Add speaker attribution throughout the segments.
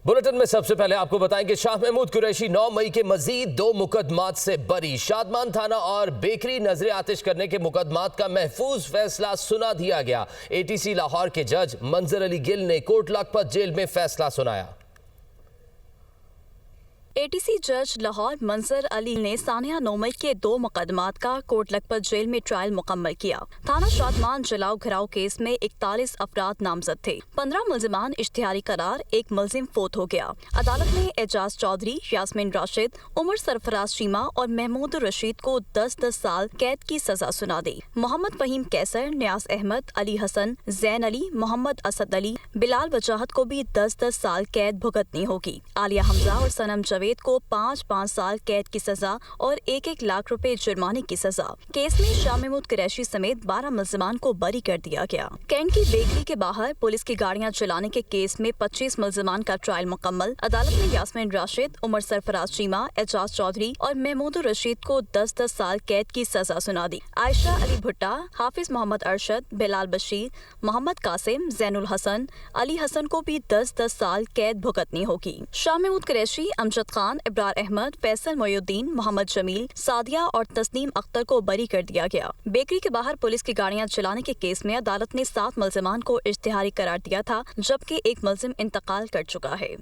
Speaker 1: Bulletin में सबसे पहले आपको बताएं कि शाह महमूद कुरैशी 9 मई के मजीद 2 मुकदमात से बरी। शादमान थाना और बेकरी नजरे आतिश करने के मुकदमात का महफूज फैसला सुना दिया गया। एटीसी लाहौर के जज मंजर अली गिल ने कोट लखपत जेल में फैसला सुनाया।
Speaker 2: एटीसी जज लाहौर मंजर अली ने सानिया 9 मई के 2 मुकदमात का कोट लखपत जेल में ट्रायल मुकम्मल किया। थाना शादमान जलाओ घिराव केस में 41 अफराद नामजद थे। 15 मुल्जिमान इश्तिहारी करार, 1 मुल्जिम फोत हो गया। अदालत ने एजाज चौधरी, यास्मीन राशिद, उमर सरफराज चीमा और महमूद रशीद को 10-10 साल कैद की सजा सुना दी। मोहम्मद फहीम कैसर, न्याज अहमद, अली हसन, जैन अली, मोहम्मद असद अली, बिलाल वजाहत को भी 10-10 साल कैद भुगतनी होगी। आलिया हमजा और सनम जवेद को 5-5 साल कैद की सजा और 1-1 लाख रुपए जुर्माने की सजा। केस में शाह महमूद कुरैशी समेत 12 मुल्जिमान को बरी कर दिया गया। कैंट की बेकरी के बाहर पुलिस की गाड़ियां चलाने के केस में 25 मुल्जिमान का ट्रायल मुकम्मल। अदालत ने यास्मीन राशिद, उमर सरफराज चीमा, एजाज चौधरी और महमूद रशीद को 10-10 साल कैद की सजा सुना दी। आयशा अली भुट्टा, हाफिज मोहम्मद अरशद, बिलाल बशीर, मोहम्मद कासिम, जैनुल हसन, अली हसन को भी 10-10 साल कैद भुगतनी होगी। शाह महमूद कुरैशी, अमजद खान, इब्रार अहमद, फैसल मोयुद्दीन, मोहम्मद जमील, सादिया और तस्नीम अख्तर को बरी कर दिया गया। बेकरी के बाहर पुलिस की गाड़ियां चलाने के केस में अदालत ने 7 मुल्जिमान को इश्तिहारी करार दिया था, जबकि 1 मुल्जिम इंतकाल कर चुका है।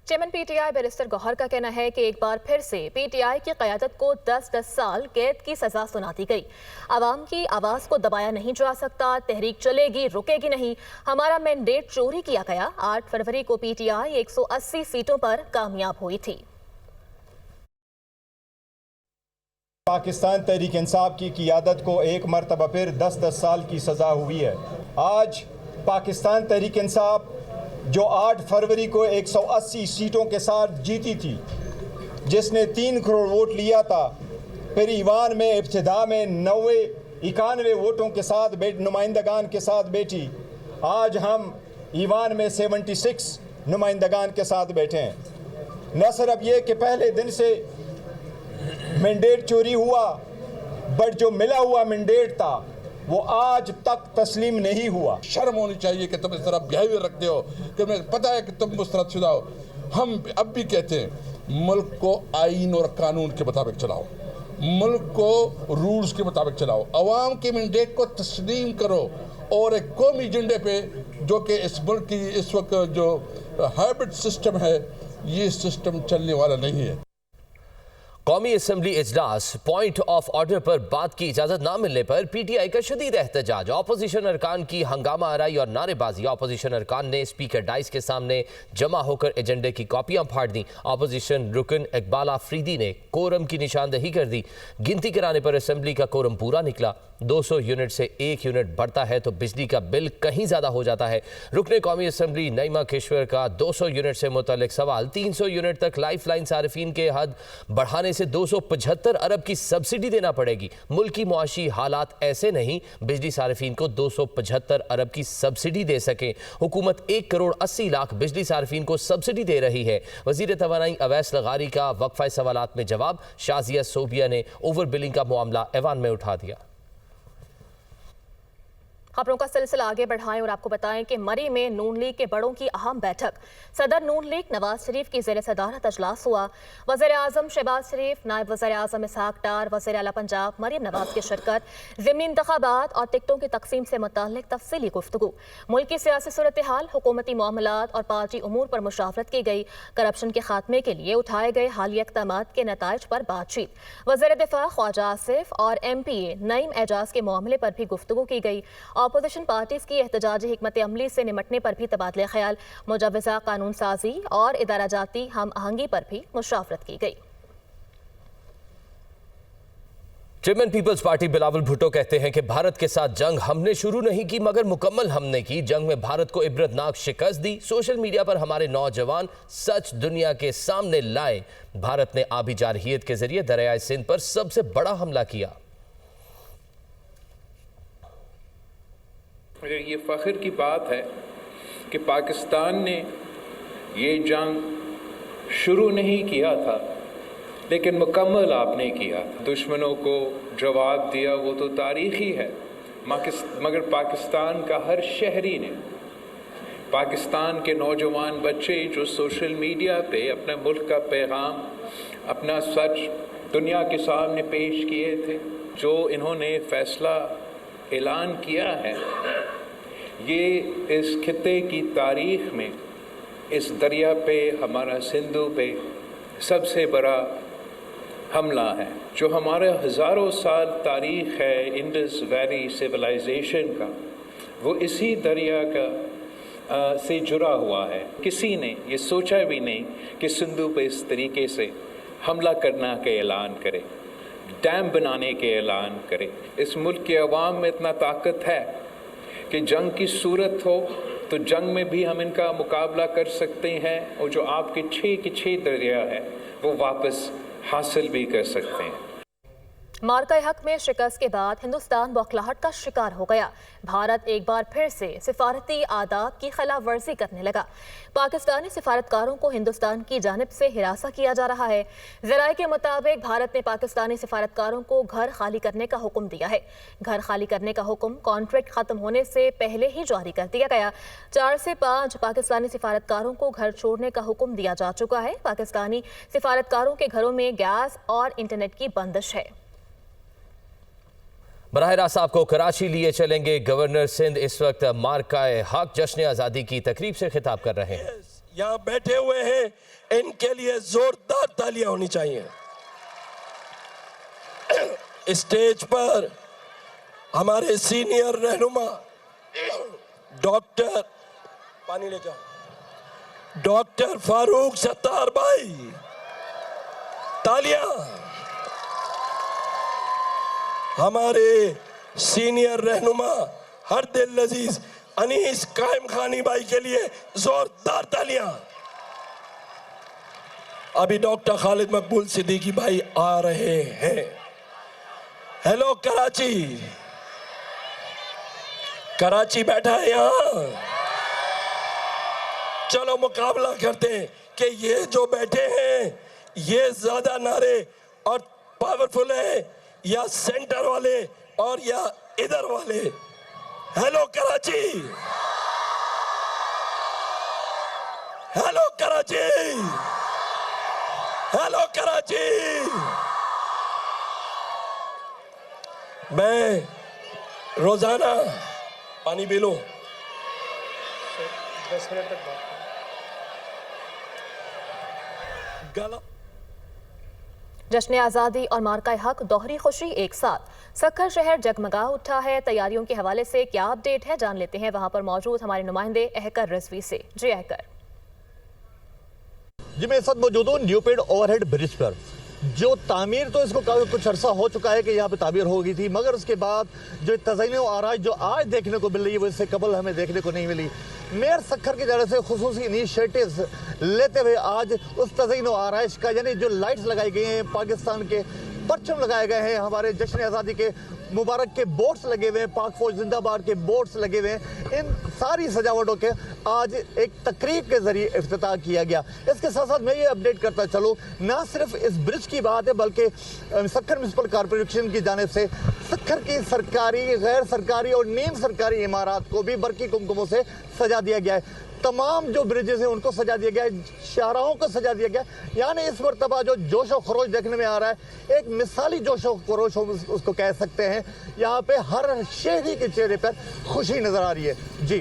Speaker 3: चेयरमैन पीटीआई बैरिस्टर गौहर का कहना है कि एक बार फिर से पीटीआई की क़यादत को 10-10 साल कैद की सजा सुना दी गई। आवाम की आवाज़ को दबाया नहीं जा सकता, तहरीक चलेगी, रुकेगी नहीं। हमारा मैंडेट चोरी किया गया। 8 फरवरी को पीटीआई 180 सीटों पर कामयाब हुई थी।
Speaker 4: पाकिस्तान तहरीक इंसाफ की क़यादत को एक मरतबा फिर 10-10 साल की सज़ा हुई है। आज पाकिस्तान तहरीक इंसाफ जो 8 फरवरी को 180 सीटों के साथ जीती थी, जिसने 3 करोड़ वोट लिया था, फिर ईवान में इब्तिदा में 91 वोटों के साथ नुमाइंदगान के साथ बैठी। आज हम ईवान में 76 नुमाइंदगान के साथ बैठे हैं। न सिर्फ ये कि पहले दिन से मैंडेट चोरी हुआ, बट जो मिला हुआ मैंडेट था वो आज तक तस्लीम नहीं हुआ।
Speaker 5: शर्म होनी चाहिए कि तुम इस तरह बिहेवियर रखते हो, कि तुम्हें पता है कि तुम मुस्तरदशुदा हो। हम अब भी कहते हैं मुल्क को आईन और कानून के मुताबिक चलाओ, मुल्क को रूल्स के मुताबिक चलाओ, अवाम के मैंडेट को तस्लीम करो और एक कौमी एजेंडे पे, जो कि इस मुल्क की इस वक्त जो हाइब्रिड सिस्टम है, ये सिस्टम चलने वाला नहीं है।
Speaker 1: कौमी असम्बली इजलास, पॉइंट ऑफ ऑर्डर पर बात की इजाजत न मिलने पर पीटीआई का शदीद एहतजाज। अपोजिशन अरकान की हंगामा आराई और नारेबाजी। अपोजिशन अरकान ने स्पीकर डाइस के सामने जमा होकर एजेंडे की कॉपियां फाड़ दी। अपोजिशन रुकन इकबाल आफरीदी ने कोरम की निशानदही कर दी। गिनती कराने पर असम्बली का कोरम पूरा निकला। 200 यूनिट से 1 यूनिट बढ़ता है तो बिजली का बिल कहीं ज़्यादा हो जाता है। रुकने कौमी असम्बली नईमा किश्वर का 200 यूनिट से मुतल्लिक सवाल। 300 यूनिट तक लाइफ लाइन सारिफीन के हद बढ़ाने से 275 अरब की सब्सिडी देना पड़ेगी। मुल्की मुआशी हालात ऐसे नहीं बिजली सारिफीन को 275 अरब की सब्सिडी दे सकें। हुकूमत 1 करोड़ 80 लाख बिजली सारिफीन को सब्सिडी दे रही है। वजीर तवानाई अवैस लगारी का वक्फा सवालात में जवाब। शाजिया सोबिया ने ओवर बिलिंग का मामला ऐवान में उठा दिया।
Speaker 3: खबरों का सिलसिला आगे बढ़ाएं और आपको बताएं कि मरी में नून लीग के बड़ों की अहम बैठक। सदर नून लीग नवाज शरीफ की ज़ेर सदारत अजलास हुआ। वज़ीर आज़म शहबाज शरीफ, नायब वज़ीर आज़म इसहाक डार, वज़ीर आला पंजाब मरियम नवाज की शिरकत। ज़िमनी इंतखाबात और टिकटों की तकसीम से मुताल्लिक तफसीली गुफ्तगू। मुल्क की सियासी सूरत हाल, हुकूमती मामलात और पार्टी उमूर पर मुशावरत की गई। करप्शन के खात्मे के लिए उठाए गए हालिया इक़दामात के नताइज पर बातचीत। वज़ीर दिफा ख्वाजा आसिफ और MPA नईम एजाज के मामले पर भी गुफ्तगू की गई। अपोजिशन पार्टीज की एहतजाजी हिकमत अमली से निमटने पर भी तबादले ख्याल। मुजव्वज़ा कानून साजी और इदारा जाती हम आहंगी पर भी मुशावरत की गई।
Speaker 1: चेयरमैन पीपल्स पार्टी बिलावल भुट्टो कहते हैं कि भारत के साथ जंग हमने शुरू नहीं की मगर मुकम्मल हमने की। जंग में भारत को इबरतनाक शिकस्त दी। सोशल मीडिया पर हमारे नौजवान सच दुनिया के सामने लाए। भारत ने आबी जारहियत के जरिए दरियाए सिंध पर सबसे बड़ा हमला किया।
Speaker 6: ये फ़ख्र की बात है कि पाकिस्तान ने ये जंग शुरू नहीं किया था, लेकिन मुकम्मल आपने किया। दुश्मनों को जवाब दिया, वो तो तारीख़ी है, मगर पाकिस्तान का हर शहरी ने पाकिस्तान के नौजवान बच्चे जो सोशल मीडिया पे अपने मुल्क का पैगाम, अपना सच दुनिया के सामने पेश किए थे, जो इन्होंने फैसला ऐलान किया है, ये इस खित्ते की तारीख़ में इस दरिया पे, हमारा सिंधु पे सबसे बड़ा हमला है। जो हमारे हज़ारों साल तारीख़ है इंडस वैली सिविलाइजेशन का, वो इसी दरिया का से जुड़ा हुआ है। किसी ने ये सोचा भी नहीं कि सिंधु पे इस तरीके से हमला करना के ऐलान करे, डैम बनाने के ऐलान करे। इस मुल्क के अवाम में इतना ताकत है कि जंग की सूरत हो तो जंग में भी हम इनका मुकाबला कर सकते हैं, और जो आपके 6 के 6 दरिया है वो वापस हासिल भी कर सकते हैं।
Speaker 3: मार्का हक में शिकस्त के बाद हिंदुस्तान बौखलाहट का शिकार हो गया। भारत एक बार फिर से सिफारती आदाब की खिलाफ वर्जी करने लगा। पाकिस्तानी सिफारतकारों को हिंदुस्तान की जानिब से हिरासा किया जा रहा है। ज़राए के मुताबिक भारत ने पाकिस्तानी सिफारतकारों को घर खाली करने का हुक्म दिया है। घर खाली करने का हुक्म कॉन्ट्रैक्ट खत्म होने से पहले ही जारी कर दिया गया। 4 से 5 पाकिस्तानी सिफारतकारों को घर छोड़ने का हुक्म दिया जा चुका है। पाकिस्तानी सिफारतकारों के घरों में गैस और इंटरनेट की बंदिश है।
Speaker 1: बराह रास्त आपको कराची लिए चलेंगे। गवर्नर सिंध इस वक्त मार्काए हक जश्न आज़ादी की तकरीब से खिताब कर रहे हैं।
Speaker 7: यहाँ बैठे हुए हैं, इनके लिए जोरदार तालियां होनी चाहिए। स्टेज पर हमारे सीनियर रहनुमा डॉक्टर पानी ले जाओ, डॉक्टर फारूक सत्तार भाई, तालियां। हमारे सीनियर रहनुमा हर दिल लजीज अनीस कायम खानी भाई के लिए जोरदार तालियां। अभी डॉक्टर खालिद मकबूल सिद्दीकी भाई आ रहे हैं। हेलो कराची, कराची बैठा है यहाँ। चलो मुकाबला करते हैं कि ये जो बैठे हैं ये ज्यादा नारे और पावरफुल है या सेंटर वाले और या इधर वाले। Hello Karachi, hello Karachi, hello Karachi. मैं रोजाना पानी पी लूं, 10 मिनट तक गला।
Speaker 3: जश्न आज़ादी और मार्का हक दोहरी खुशी एक साथ। सक्खर शहर जगमगा उठा है। तैयारियों के हवाले से क्या अपडेट है, जान लेते हैं वहां पर मौजूद हमारे नुमाइंदे अहकर रिजवी से। जी अहकर।
Speaker 8: जी मैं इस वक्त मौजूद हूँ न्यूपेड ओवरहेड ब्रिज पर। जो तामीर तो इसको कुछ अरसा हो चुका है कि यहाँ पे तामीर हो गई थी, मगर उसके बाद जो तज़यीन व आराइश जो आज देखने को मिल रही है वो इससे कबल हमें देखने को नहीं मिली। मेयर सक्खर की तरफ से खुसूसी इनिशिएटिव्स लेते हुए आज उस तज़यीन व आराइश का, यानी जो लाइट्स लगाई गई हैं, पाकिस्तान के परचम लगाए गए हैं, हमारे जश्न आज़ादी के मुबारक के बोर्ड्स लगे हुए हैं, पाक फौज जिंदाबाद के बोर्ड्स लगे हुए हैं, इन सारी सजावटों के आज एक तकरीब के जरिए इफ्तिताह किया गया। इसके साथ साथ मैं ये अपडेट करता चलूँ, ना सिर्फ इस ब्रिज की बात है बल्कि सक्खर म्युनिसिपल कॉरपोरेशन की जानिब से सक्खर की सरकारी, गैर सरकारी और नीम सरकारी इमारत को भी बरकी कुमकुमों से सजा दिया गया है। तमाम जो ब्रिजेस हैं उनको सजा दिया गया है, शाहराहों को सजा दिया गया। यानी इस मरतबा जो जोश व खरोश देखने में आ रहा है, एक मिसाली जोश व खरोश उसको कह सकते हैं। यहाँ पे हर शहरी के चेहरे पर खुशी नजर आ रही है। जी